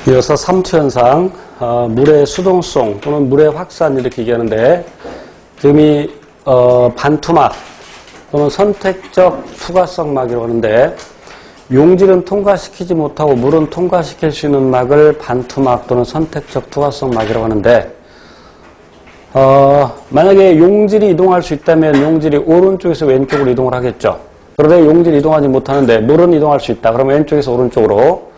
이어서 삼투현상, 물의 수동성 또는 물의 확산 이렇게 얘기하는데, 지금 이 반투막 또는 선택적 투과성 막이라고 하는데, 용질은 통과시키지 못하고 물은 통과시킬 수 있는 막을 반투막 또는 선택적 투과성 막이라고 하는데, 만약에 용질이 이동할 수 있다면 용질이 오른쪽에서 왼쪽으로 이동을 하겠죠. 그런데 용질이 이동하지 못하는데 물은 이동할 수 있다. 그러면 왼쪽에서 오른쪽으로.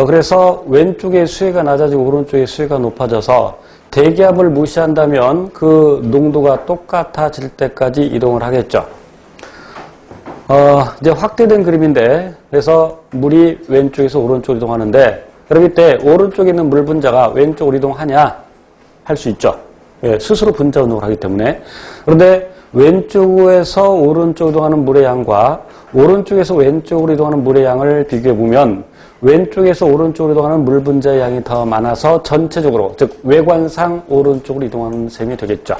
그래서 왼쪽의 수위가 낮아지고 오른쪽의 수위가 높아져서 대기압을 무시한다면 그 농도가 똑같아질 때까지 이동을 하겠죠. 이제 확대된 그림인데, 그래서 물이 왼쪽에서 오른쪽으로 이동하는데, 그럼 이때 오른쪽에 있는 물 분자가 왼쪽으로 이동하냐? 할 수 있죠. 예, 스스로 분자 운동을 하기 때문에. 그런데 왼쪽에서 오른쪽으로 이동하는 물의 양과 오른쪽에서 왼쪽으로 이동하는 물의 양을 비교해 보면 왼쪽에서 오른쪽으로 이동하는 물 분자의 양이 더 많아서 전체적으로, 즉 외관상 오른쪽으로 이동하는 셈이 되겠죠.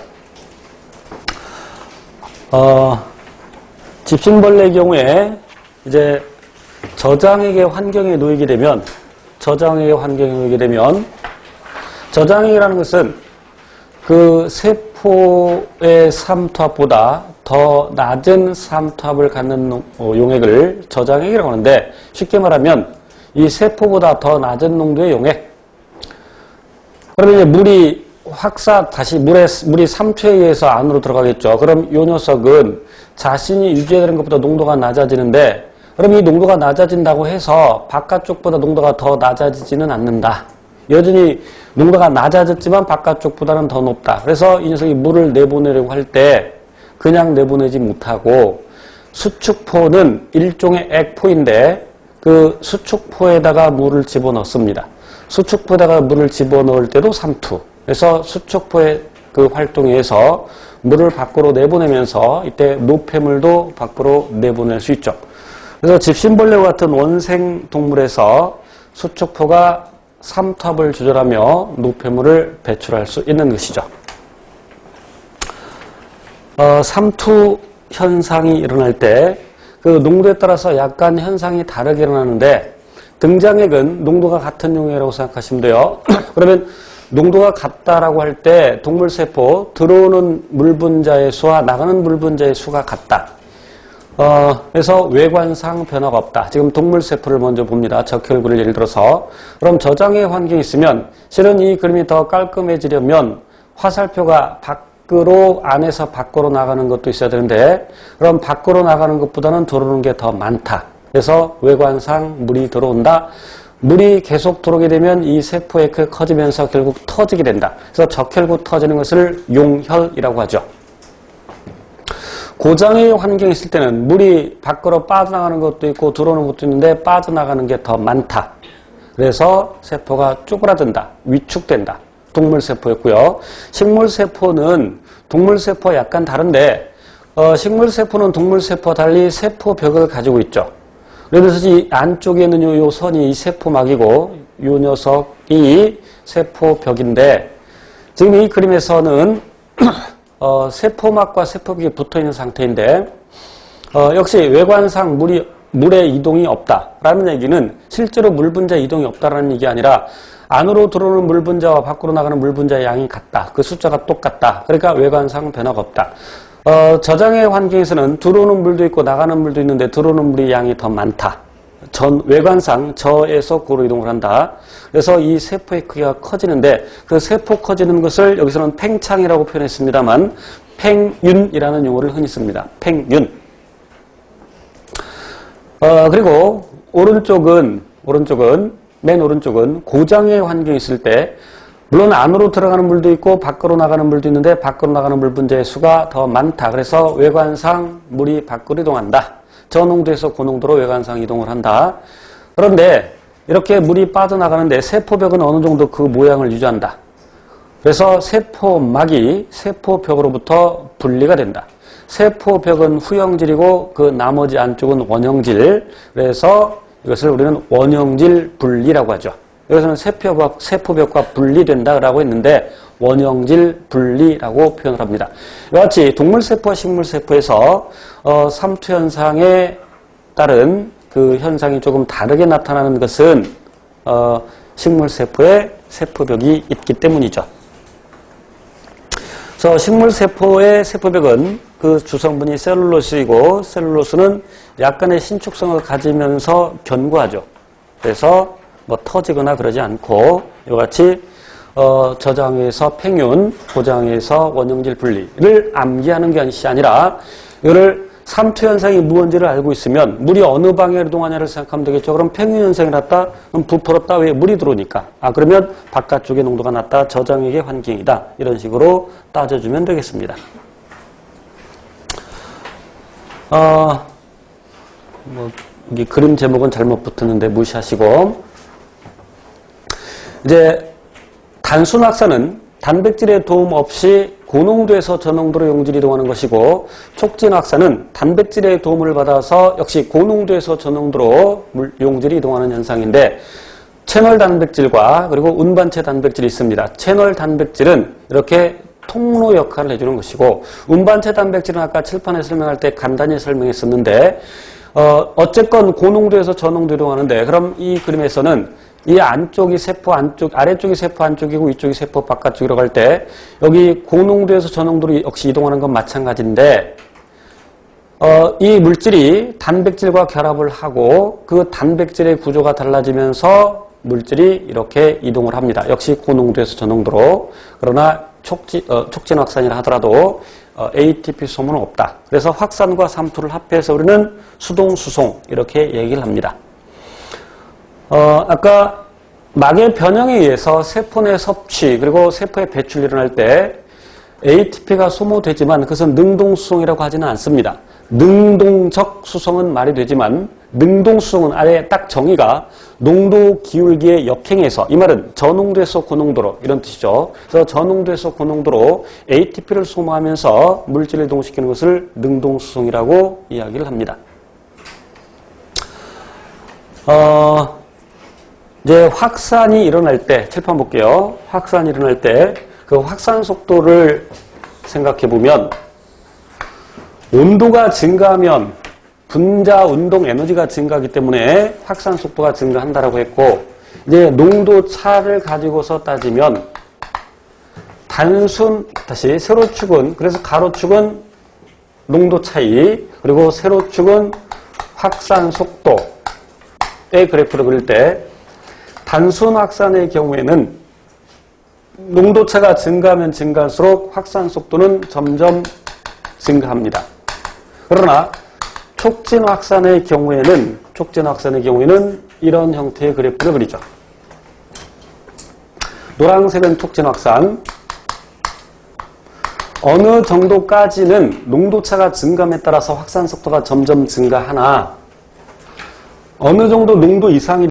집신벌레의 경우에 이제 저장액의 환경에 놓이게 되면, 저장액이라는 것은 그 세포의 삼투압보다 더 낮은 삼투압을 갖는 용액을 저장액이라고 하는데, 쉽게 말하면 이 세포보다 더 낮은 농도의 용액. 그러면 이제 물이 물이 삼투에 의해서 안으로 들어가겠죠. 그럼 이 녀석은 자신이 유지해야 되는 것보다 농도가 낮아지는데, 그럼 이 농도가 낮아진다고 해서 바깥쪽보다 농도가 더 낮아지지는 않는다. 여전히 농도가 낮아졌지만 바깥쪽보다는 더 높다. 그래서 이 녀석이 물을 내보내려고 할 때 그냥 내보내지 못하고, 수축포는 일종의 액포인데 그 수축포에다가 물을 집어넣습니다. 수축포에다가 물을 집어넣을 때도 삼투. 그래서 수축포의 그 활동에 의해서 물을 밖으로 내보내면서 이때 노폐물도 밖으로 내보낼 수 있죠. 그래서 집신벌레와 같은 원생 동물에서 수축포가 삼투압을 조절하며 노폐물을 배출할 수 있는 것이죠. 삼투 현상이 일어날 때 그 농도에 따라서 약간 현상이 다르게 일어나는데, 등장액은 농도가 같은 용액이라고 생각하시면 돼요. 그러면 농도가 같다라고 할 때 동물세포 들어오는 물 분자의 수와 나가는 물 분자의 수가 같다. 그래서 외관상 변화가 없다. 지금 동물세포를 먼저 봅니다. 적혈구를 예를 들어서. 그럼 저장의 환경이 있으면 실은 이 그림이 더 깔끔해지려면 화살표가 안에서 밖으로 나가는 것도 있어야 되는데, 그럼 밖으로 나가는 것보다는 들어오는 게 더 많다. 그래서 외관상 물이 들어온다. 물이 계속 들어오게 되면 이 세포에 커지면서 결국 터지게 된다. 그래서 적혈구 터지는 것을 용혈이라고 하죠. 고장의 환경이 있을 때는 물이 밖으로 빠져나가는 것도 있고 들어오는 것도 있는데 빠져나가는 게 더 많다. 그래서 세포가 쪼그라든다. 위축된다. 동물세포였고요. 식물세포는 동물세포와 약간 다른데, 식물세포는 동물세포와 달리 세포벽을 가지고 있죠. 그래서 이 안쪽에 있는 요 선이 세포막이고, 요 녀석이 세포벽인데, 지금 이 그림에서는 세포막과 세포벽이 붙어있는 상태인데, 역시 외관상 물의 이동이 없다라는 얘기는 실제로 물 분자 이동이 없다라는 얘기 아니라, 안으로 들어오는 물 분자와 밖으로 나가는 물 분자의 양이 같다. 그 숫자가 똑같다. 그러니까 외관상 변화가 없다. 저장의 환경에서는 들어오는 물도 있고 나가는 물도 있는데 들어오는 물의 양이 더 많다. 외관상 저에서 고로 이동을 한다. 그래서 이 세포의 크기가 커지는데, 그 세포 커지는 것을 여기서는 팽창이라고 표현했습니다만 팽윤이라는 용어를 흔히 씁니다. 팽윤. 그리고 맨 오른쪽은 고장의 환경이 있을 때, 물론 안으로 들어가는 물도 있고 밖으로 나가는 물도 있는데 밖으로 나가는 물 분자의 수가 더 많다. 그래서 외관상 물이 밖으로 이동한다. 저 농도에서 그 농도로 외관상 이동을 한다. 그런데 이렇게 물이 빠져나가는데 세포벽은 어느 정도 그 모양을 유지한다. 그래서 세포막이 세포벽으로부터 분리가 된다. 세포벽은 후형질이고 그 나머지 안쪽은 원형질. 그래서 이것을 우리는 원형질 분리라고 하죠. 여기서는 세포벽과 분리된다라고 했는데 원형질 분리라고 표현을 합니다. 이와 같이 동물세포와 식물세포에서 삼투현상에 따른 그 현상이 조금 다르게 나타나는 것은 식물세포에 세포벽이 있기 때문이죠. 그래서 식물세포의 세포벽은 그 주성분이 셀룰로스이고 셀룰로스는 약간의 신축성을 가지면서 견고하죠. 그래서 뭐 터지거나 그러지 않고 이와 같이 저장에서 팽윤, 고장에서 원형질 분리를 암기하는 것이 아니라 이거를 삼투 현상이 무언지를 알고 있으면 물이 어느 방향으로 이동하냐를 생각하면 되겠죠. 그럼 팽윤 현상이 났다? 그럼 부풀었다? 왜? 물이 들어오니까. 그러면 바깥쪽에 농도가 낮다. 저장액의 환경이다. 이런 식으로 따져주면 되겠습니다. 이 그림 제목은 잘못 붙었는데 무시하시고. 이제 단순 확산은 단백질의 도움 없이 고농도에서 저농도로 용질이 이동하는 것이고, 촉진 확산은 단백질의 도움을 받아서 역시 고농도에서 저농도로 용질이 이동하는 현상인데, 채널 단백질과 그리고 운반체 단백질이 있습니다. 채널 단백질은 이렇게 통로 역할을 해주는 것이고, 운반체 단백질은 아까 칠판에 설명할 때 간단히 설명했었는데, 어쨌건 고농도에서 저농도로 이동하는데, 그럼 이 그림에서는 이 안쪽이 세포 안쪽, 아래쪽이 세포 안쪽이고 위쪽이 세포 바깥쪽으로 갈 때 여기 고농도에서 저농도로 역시 이동하는 건 마찬가지인데 이 물질이 단백질과 결합을 하고 그 단백질의 구조가 달라지면서 물질이 이렇게 이동을 합니다. 역시 고농도에서 저농도로. 그러나 촉진 확산이라 하더라도 ATP 소모는 없다. 그래서 확산과 삼투를 합해서 우리는 수동수송 이렇게 얘기를 합니다. 아까 막의 변형에 의해서 세포 내 섭취 그리고 세포의 배출이 일어날 때 ATP가 소모되지만 그것은 능동수송이라고 하지는 않습니다. 능동적 수송은 말이 되지만 능동수송은 아래 딱 정의가 농도 기울기의 역행에서, 이 말은 저농도에서 고농도로 이런 뜻이죠. 그래서 저농도에서 고농도로 ATP를 소모하면서 물질을 이동시키는 것을 능동수송이라고 이야기를 합니다. 이제 확산이 일어날 때, 칠판 볼게요. 확산이 일어날 때 그 확산 속도를 생각해 보면 온도가 증가하면 분자 운동 에너지가 증가하기 때문에 확산 속도가 증가한다라고 했고, 이제 농도 차를 가지고서 따지면 다시 세로축은, 그래서 가로축은 농도 차이, 그리고 세로축은 확산 속도의 그래프를 그릴 때 단순 확산의 경우에는 농도차가 증가하면 증가할수록 확산 속도는 점점 증가합니다. 그러나 촉진 확산의 경우에는 이런 형태의 그래프를 그리죠. 노란색은 촉진 확산. 어느 정도까지는 농도차가 증감에 따라서 확산 속도가 점점 증가하나 어느 정도 농도 이상이